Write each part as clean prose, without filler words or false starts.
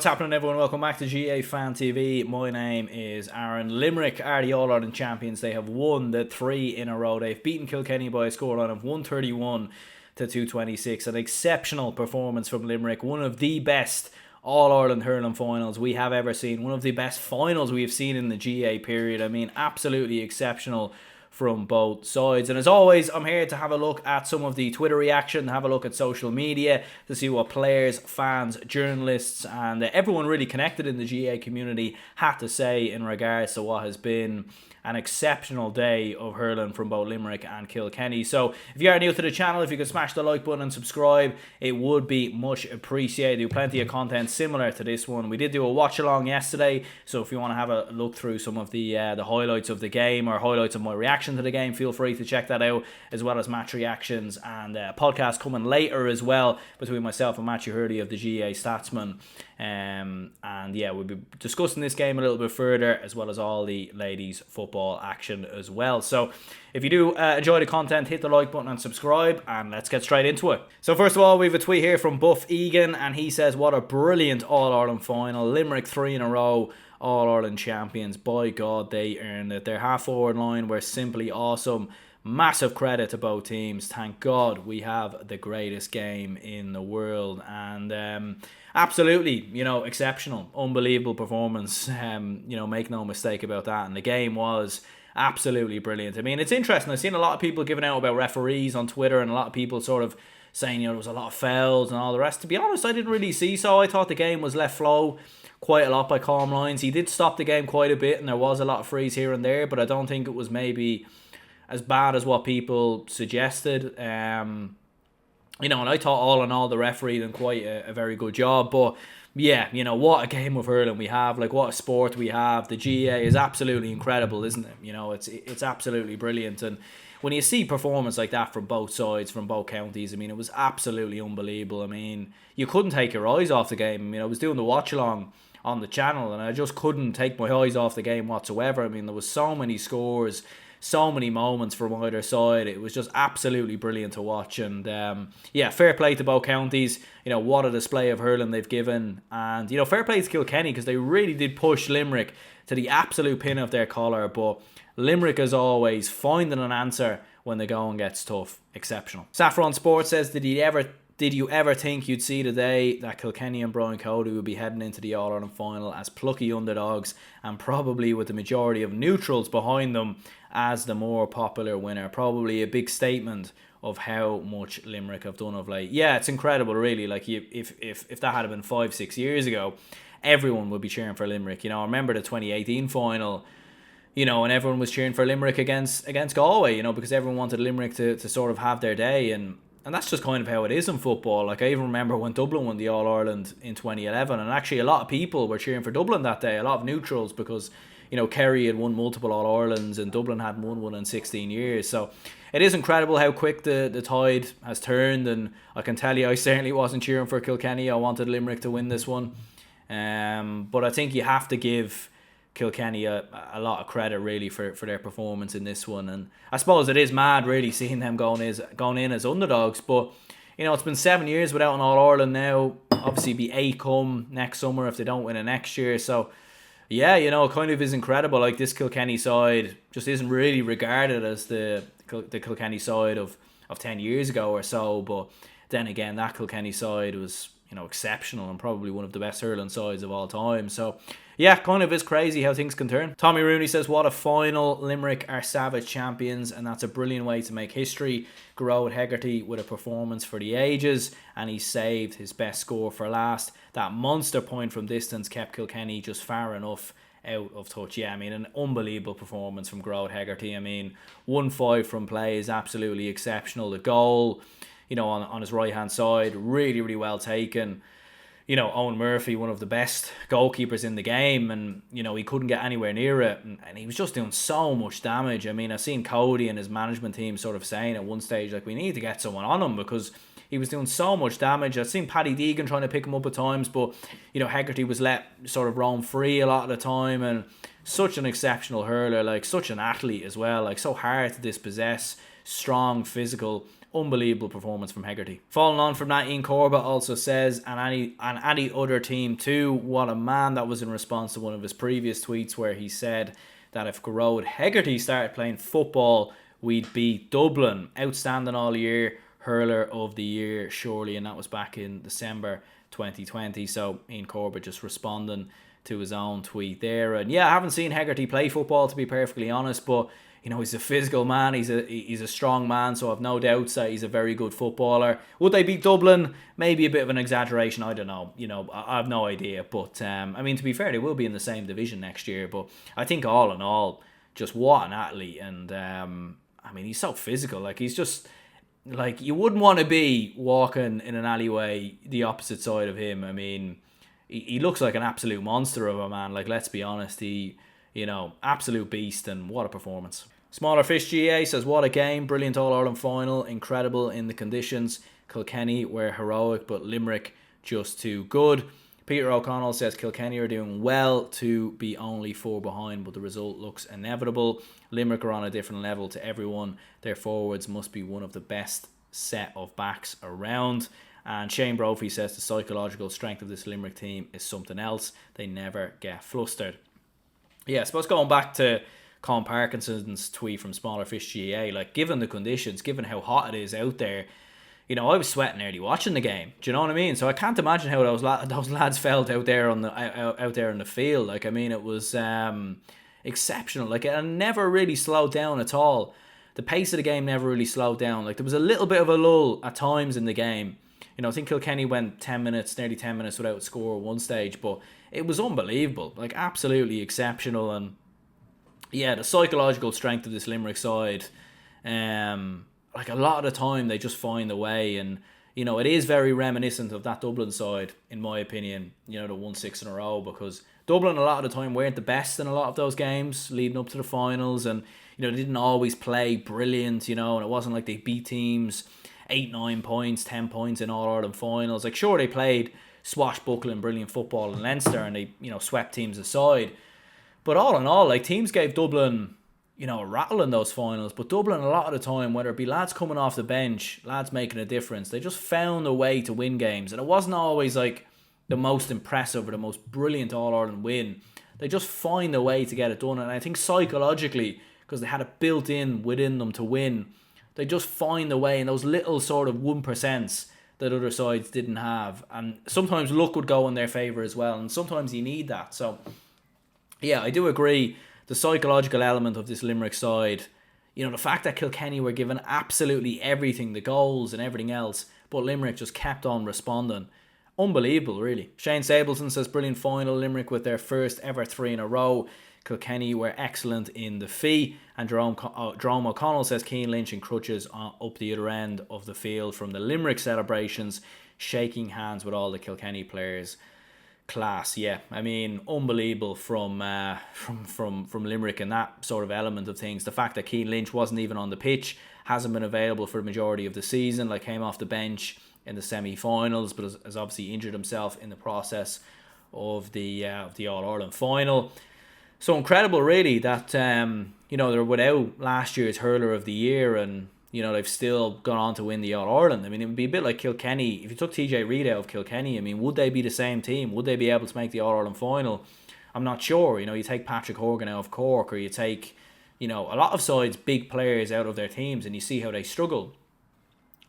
What's happening, everyone? Welcome back to GAA Fan TV. My name is Aaron. Limerick are the All-Ireland champions. They have won the 3 in a row. They've beaten Kilkenny by a scoreline of 131 to 226. An exceptional performance from Limerick. One of the best All-Ireland hurling finals we have ever seen. One of the best finals we have seen in the GAA period. I mean, absolutely exceptional from both sides. And as always, I'm here to have a look at some of the Twitter reaction, have a look at social media to see what players, fans, journalists and everyone really connected in the GAA community had to say in regards to what has been an exceptional day of hurling from both Limerick and Kilkenny. So if you are new to the channel, if you could smash the like button and subscribe, it would be much appreciated. We do plenty of content similar to this one. We did do a watch along yesterday, so if you want to have a look through some of the highlights of the game or highlights of my reaction to the game, feel free to check that out, as well as match reactions and a podcast coming later as well between myself and Marty Morrissey of the GAA Statsman. And yeah, we'll be discussing this game a little bit further, as well as all the ladies football action as well. So if you do enjoy the content, hit the like button and subscribe, and let's get straight into it. So first of all, we have a tweet here from Buffegan, and he says, what a brilliant All-Ireland final. Limerick 3 in a row All-Ireland champions. By God, they earned it. Their half-forward line were simply awesome. Massive credit to both teams. Thank God we have the greatest game in the world. And absolutely, exceptional, unbelievable performance. Make no mistake about that. And the game was absolutely brilliant. I mean, it's interesting. I've seen a lot of people giving out about referees on Twitter, and a lot of people sort of saying, there was a lot of fouls and all the rest. To be honest, I didn't really see so. I thought the game was let flow quite a lot by Colm Lyons. He did stop the game quite a bit, and there was a lot of frees here and there, but I don't think it was maybe as bad as what people suggested. And I thought all in all the referee did quite a very good job. But yeah, what a game of hurling we have, like what a sport we have. The GAA is absolutely incredible, isn't it? It's absolutely brilliant. And when you see performance like that from both sides, from both counties, I mean, it was absolutely unbelievable. I mean, you couldn't take your eyes off the game. I mean, I was doing the watch along on the channel, and I just couldn't take my eyes off the game whatsoever. I mean, there was so many scores, so many moments from either side. It was just absolutely brilliant to watch. And yeah, fair play to both counties. What a display of hurling they've given. And fair play to Kilkenny, because they really did push Limerick to the absolute pin of their collar. But Limerick, as always, finding an answer when the going gets tough. Exceptional. Saffron Sports says, did you ever think you'd see the day that Kilkenny and Brian Cody would be heading into the All-Ireland final as plucky underdogs, and probably with the majority of neutrals behind them as the more popular winner? Probably a big statement of how much Limerick have done of late. Yeah, it's incredible, really. Like, if that had been 5-6 years ago, everyone would be cheering for Limerick. I remember the 2018 final, and everyone was cheering for Limerick against Galway, because everyone wanted Limerick to sort of have their day. And that's just kind of how it is in football. Like, I even remember when Dublin won the All-Ireland in 2011, and actually a lot of people were cheering for Dublin that day, a lot of neutrals, because Kerry had won multiple All-Irelands and Dublin hadn't won one in 16 years. So it is incredible how quick the tide has turned, and I can tell you I certainly wasn't cheering for Kilkenny. I wanted Limerick to win this one. But I think you have to give Kilkenny a lot of credit, really, for their performance in this one. And I suppose it is mad, really, seeing them going in as underdogs. But it's been 7 years without an All-Ireland now. Obviously be 8 come next summer if they don't win it next year. So yeah, it kind of is incredible. Like, this Kilkenny side just isn't really regarded as the Kilkenny side of 10 years ago or so. But then again, that Kilkenny side was exceptional and probably one of the best hurling sides of all time. So yeah, kind of is crazy how things can turn. Tommy Rooney says, what a final. Limerick are savage champions, and that's a brilliant way to make history. Conor Hegarty with a performance for the ages, and he saved his best score for last. That monster point from distance kept Kilkenny just far enough out of touch. Yeah, I mean, an unbelievable performance from Conor Hegarty. I mean, 1-5 from play is absolutely exceptional. The goal, on his right hand side, really, really well taken. Owen Murphy, one of the best goalkeepers in the game, and he couldn't get anywhere near it, and he was just doing so much damage. I mean, I've seen Cody and his management team sort of saying at one stage, like, we need to get someone on him because he was doing so much damage. I've seen Paddy Deegan trying to pick him up at times, but Hegarty was let sort of roam free a lot of the time. And such an exceptional hurler, like such an athlete as well, like so hard to dispossess, strong, physical, Unbelievable performance from Hegarty. Following on from that, Ian Corbett also says, and any other team too, what a man. That was in response to one of his previous tweets where he said that if Gearóid Hegarty started playing football, we'd beat Dublin. Outstanding all year, hurler of the year surely, and that was back in December 2020. So Ian Corbett just responding to his own tweet there. And yeah, I haven't seen Hegarty play football, to be perfectly honest, but you know, he's a physical man, he's a strong man, so I've no doubts that he's a very good footballer. Would they beat Dublin? Maybe a bit of an exaggeration, I don't know. You know, I have no idea. But, I mean, to be fair, they will be in the same division next year. But I think all in all, just what an athlete. And, I mean, he's so physical. Like, he's just, like, you wouldn't want to be walking in an alleyway the opposite side of him. I mean, he looks like an absolute monster of a man. Like, let's be honest, you know, absolute beast, and what a performance. Smaller Fish GAA says, what a game, brilliant All-Ireland final, incredible in the conditions. Kilkenny were heroic, but Limerick just too good. Peter O'Connell says, Kilkenny are doing well to be only 4 behind, but the result looks inevitable. Limerick are on a different level to everyone. Their forwards must be one of the best set of backs around. And Shane Brophy says, the psychological strength of this Limerick team is something else. They never get flustered. Yeah, I suppose going back to Colin Parkinson's tweet from Smaller Fish GAA, like, given the conditions, given how hot it is out there, you know, I was sweating early watching the game. Do you know what I mean? So I can't imagine how those lads felt out there on the out there in the field. Like, I mean, it was exceptional. Like, it never really slowed down at all. The pace of the game never really slowed down. Like, there was a little bit of a lull at times in the game. You know, I think Kilkenny went 10 minutes, nearly 10 minutes without a score at one stage, but it was unbelievable. Like, absolutely exceptional. And yeah, the psychological strength of this Limerick side, like, a lot of the time they just find a way. And, you know, it is very reminiscent of that Dublin side, in my opinion, you know, the 1-6 in a row, because Dublin a lot of the time weren't the best in a lot of those games leading up to the finals, and, you know, they didn't always play brilliant, you know, and it wasn't like they beat teams 8, 9 points, 10 points in All-Ireland finals. Like, sure, they played swashbuckling brilliant football in Leinster and they, you know, swept teams aside. But all in all, like, teams gave Dublin, you know, a rattle in those finals. But Dublin, a lot of the time, whether it be lads coming off the bench, lads making a difference, they just found a way to win games. And it wasn't always, like, the most impressive or the most brilliant All-Ireland win. They just find a way to get it done. And I think psychologically, because they had it built in within them to win, they just find a way in those little sort of 1% that other sides didn't have. And sometimes luck would go in their favour as well. And sometimes you need that. So, yeah, I do agree. The psychological element of this Limerick side, you know, the fact that Kilkenny were given absolutely everything, the goals and everything else, but Limerick just kept on responding. Unbelievable, really. Shane Sableson says, brilliant final. Limerick with their first ever 3 in a row. Kilkenny were excellent in the fee. And Jerome O'Connell says, Cian Lynch and crutches up the other end of the field from the Limerick celebrations, shaking hands with all the Kilkenny players. Class, yeah. I mean, unbelievable from Limerick and that sort of element of things. The fact that Cian Lynch wasn't even on the pitch, hasn't been available for the majority of the season, like came off the bench in the semi-finals, but has obviously injured himself in the process of the All-Ireland final. So incredible, really, that you know, they're without last year's hurler of the year, and you know, they've still gone on to win the All-Ireland. I mean, it would be a bit like Kilkenny. If you took TJ Reid out of Kilkenny, I mean, would they be the same team? Would they be able to make the All-Ireland final? I'm not sure. You know, you take Patrick Horgan out of Cork, or you take, you know, a lot of sides, big players out of their teams, and you see how they struggle.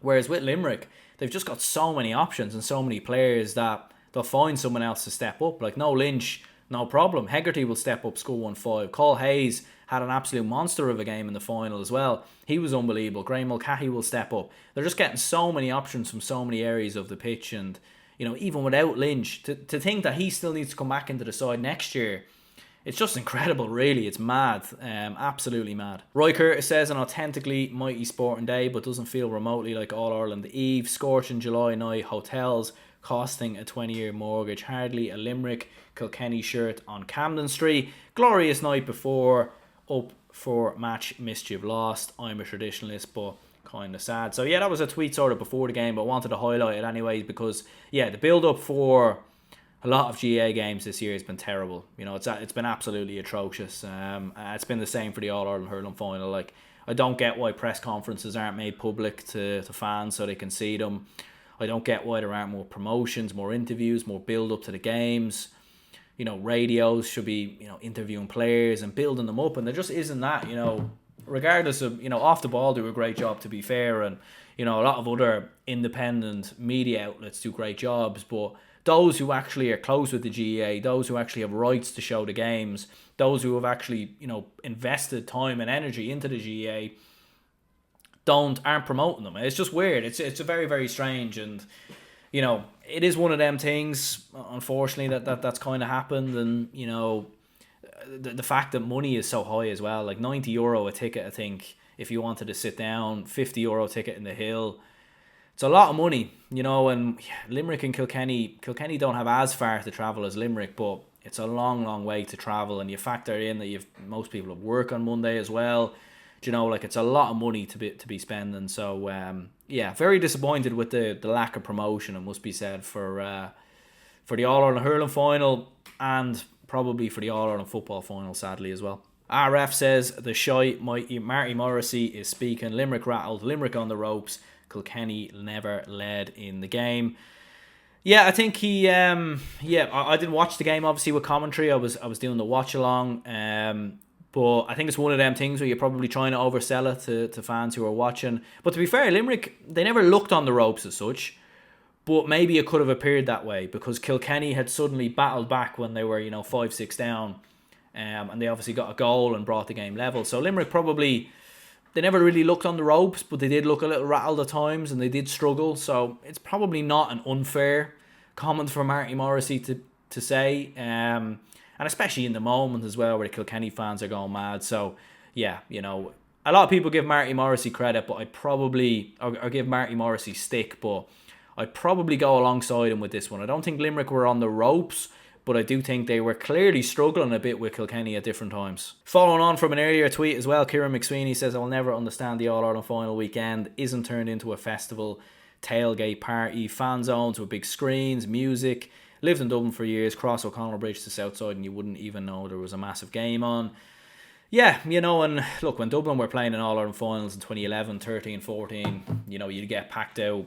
Whereas with Limerick, they've just got so many options and so many players that they'll find someone else to step up. Like, no Lynch, no problem. Hegarty will step up, score 1-5. Cole Hayes had an absolute monster of a game in the final as well. He was unbelievable. Graham Mulcahy will step up. They're just getting so many options from so many areas of the pitch. And, you know, even without Lynch, to think that he still needs to come back into the side next year, it's just incredible, really. It's mad. Absolutely mad. Royker says, an authentically mighty sporting day, but doesn't feel remotely like All-Ireland Eve. Scorching July night, hotels costing a 20-year mortgage. Hardly a Limerick Kilkenny shirt on Camden Street. Glorious night before, up for match mischief lost. I'm a traditionalist, but kind of sad. So yeah, that was a tweet sort of before the game, but I wanted to highlight it anyways because, yeah, the build-up for a lot of GAA games this year has been terrible. You know, it's been absolutely atrocious. It's been the same for the All-Ireland hurling final. Like, I don't get why press conferences aren't made public to fans so they can see them. I don't get why there aren't more promotions, more interviews, more build up to the games. Radios should be, interviewing players and building them up, and there just isn't that, regardless of, off the ball do a great job, to be fair, and, a lot of other independent media outlets do great jobs, but those who actually are close with the GAA, those who actually have rights to show the games, those who have actually, invested time and energy into the GAA, aren't promoting them. It's just weird. It's a very, very strange, and it is one of them things, unfortunately, that's kind of happened. And the fact that money is so high as well, like €90 a ticket, I think, if you wanted to sit down, €50 ticket in the Hill, it's a lot of money, and Limerick and Kilkenny don't have as far to travel as Limerick, but it's a long, long way to travel, and you factor in that most people have work on Monday as well. It's a lot of money to be spending. So very disappointed with the lack of promotion, it must be said, for the All Ireland hurling final, and probably for the All Ireland football final, sadly, as well. RF says the shy Marty Morrissey is speaking. Limerick rattled, Limerick on the ropes. Kilkenny never led in the game. Yeah, I think he. I didn't watch the game obviously with commentary. I was doing the watch along. But I think it's one of them things where you're probably trying to oversell it to fans who are watching. But to be fair, Limerick, they never looked on the ropes as such. But maybe it could have appeared that way because Kilkenny had suddenly battled back when they were 5-6 down, and they obviously got a goal and brought the game level. So Limerick probably, they never really looked on the ropes, but they did look a little rattled at times and they did struggle. So it's probably not an unfair comment for Marty Morrissey to say. And especially in the moment as well, where the Kilkenny fans are going mad. So, yeah, a lot of people give Marty Morrissey credit, but I'd probably, or give Marty Morrissey stick, but I'd probably go alongside him with this one. I don't think Limerick were on the ropes, but I do think they were clearly struggling a bit with Kilkenny at different times. Following on from an earlier tweet as well, Kieran McSweeney says, I'll never understand the All-Ireland final weekend isn't turned into a festival, tailgate party, fan zones with big screens, music. Lived in Dublin for years, cross O'Connell Bridge to Southside, and you wouldn't even know there was a massive game on. Yeah, and look, when Dublin were playing in All-Ireland finals in 2011, 13, 14, you'd get packed out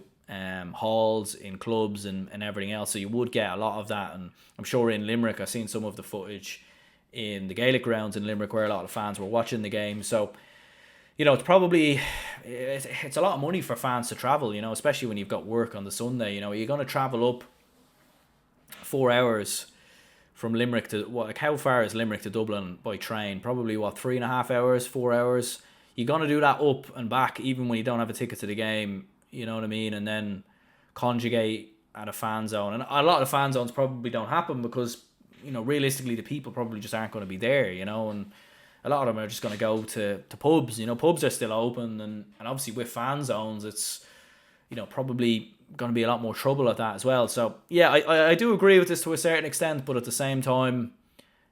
halls in clubs and everything else, so you would get a lot of that. And I'm sure in Limerick, I've seen some of the footage in the Gaelic grounds in Limerick where a lot of fans were watching the game. So, it's probably, it's a lot of money for fans to travel, especially when you've got work on the Sunday. You're going to travel up 4 hours from Limerick to, how far is Limerick to Dublin by train? Probably 3.5 hours, 4 hours. You're going to do that up and back even when you don't have a ticket to the game, you know what I mean? And then conjugate at a fan zone. And a lot of fan zones probably don't happen because, realistically the people probably just aren't going to be there, and a lot of them are just going to go to pubs. Pubs are still open, and obviously with fan zones it's, probably going to be a lot more trouble at that as well. So yeah, I do agree with this to a certain extent, but at the same time,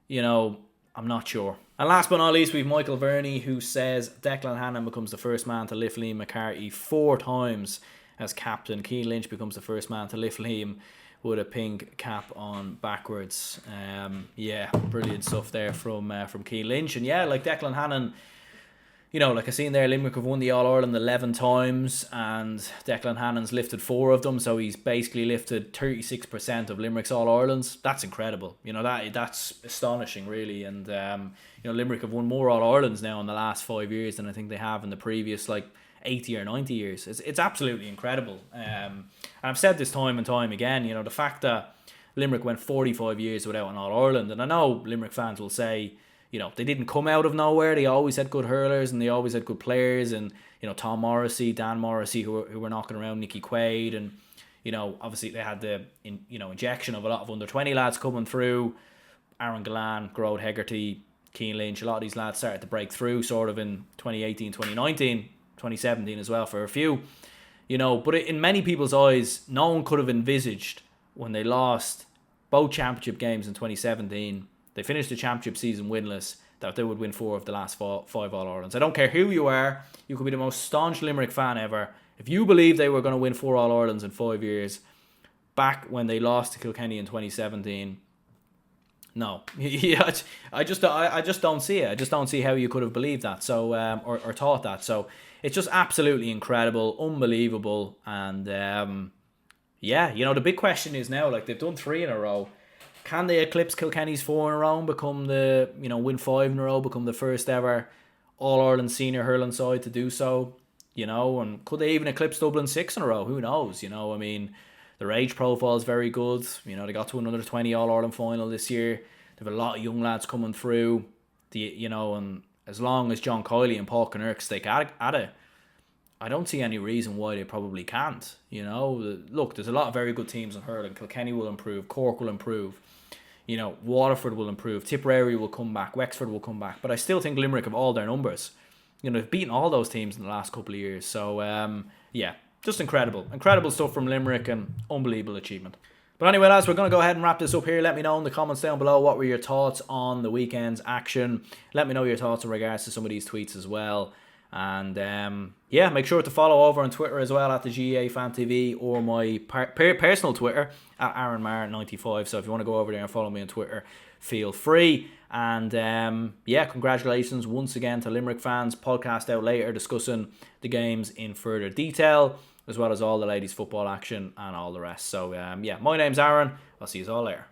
I'm not sure. And last but not least, we've Michael Verney, who says Declan Hannon becomes the first man to lift Liam McCarthy 4 times as captain. Cian Lynch becomes the first man to lift Liam with a pink cap on backwards. Brilliant stuff there from Cian Lynch. And yeah, like Declan Hannon, like I seen there, Limerick have won the All-Ireland 11 times and Declan Hannon's lifted 4 of them, so he's basically lifted 36% of Limerick's All-Irelands. That's incredible. That's astonishing, really. And, Limerick have won more All-Irelands now in the last 5 years than I think they have in the previous, 80 or 90 years. It's absolutely incredible. And I've said this time and time again, the fact that Limerick went 45 years without an All-Ireland, and I know Limerick fans will say, they didn't come out of nowhere. They always had good hurlers and they always had good players. And, Tom Morrissey, Dan Morrissey, who were knocking around, Nicky Quaid. And, obviously they had the, injection of a lot of under-20 lads coming through. Aaron Gallan, Conor Hegarty, Cian Lynch. A lot of these lads started to break through sort of in 2018, 2019, 2017 as well for a few. But in many people's eyes, no one could have envisaged when they lost both championship games in 2017, they finished the championship season winless, that they would win 4 of the last 5 All-Irelands. I don't care who you are. You could be the most staunch Limerick fan ever. If you believe they were going to win 4 All-Irelands in 5 years, back when they lost to Kilkenny in 2017, No, yeah, I just don't see it. I just don't see how you could have believed that. So, or thought that. So, it's just absolutely incredible, unbelievable, and yeah, the big question is now, like, they've done 3 in a row. Can they eclipse Kilkenny's 4 in a row and become win 5 in a row, become the first ever All-Ireland senior hurling side to do so? And could they even eclipse Dublin 6 in a row? Who knows? I mean, their age profile is very good. They got to another 20 All-Ireland final this year. They have a lot of young lads coming through. And as long as John Kiley and Paul Kinnerk stick at it, I don't see any reason why they probably can't. Look, there's a lot of very good teams in hurling. Kilkenny will improve. Cork will improve. Waterford will improve. Tipperary will come back. Wexford will come back. But I still think Limerick have all their numbers. They've beaten all those teams in the last couple of years. So, yeah, just incredible. Incredible stuff from Limerick and unbelievable achievement. But anyway, lads, we're going to go ahead and wrap this up here. Let me know in the comments down below what were your thoughts on the weekend's action. Let me know your thoughts in regards to some of these tweets as well. And yeah, make sure to follow over on Twitter as well at the GAA Fan TV, or my personal Twitter at AaronMar95. So if you want to go over there and follow me on Twitter, feel free. And yeah, congratulations once again to Limerick fans. Podcast out later discussing the games in further detail, as well as all the ladies football action and all the rest. So yeah, my name's Aaron. I'll see you all later.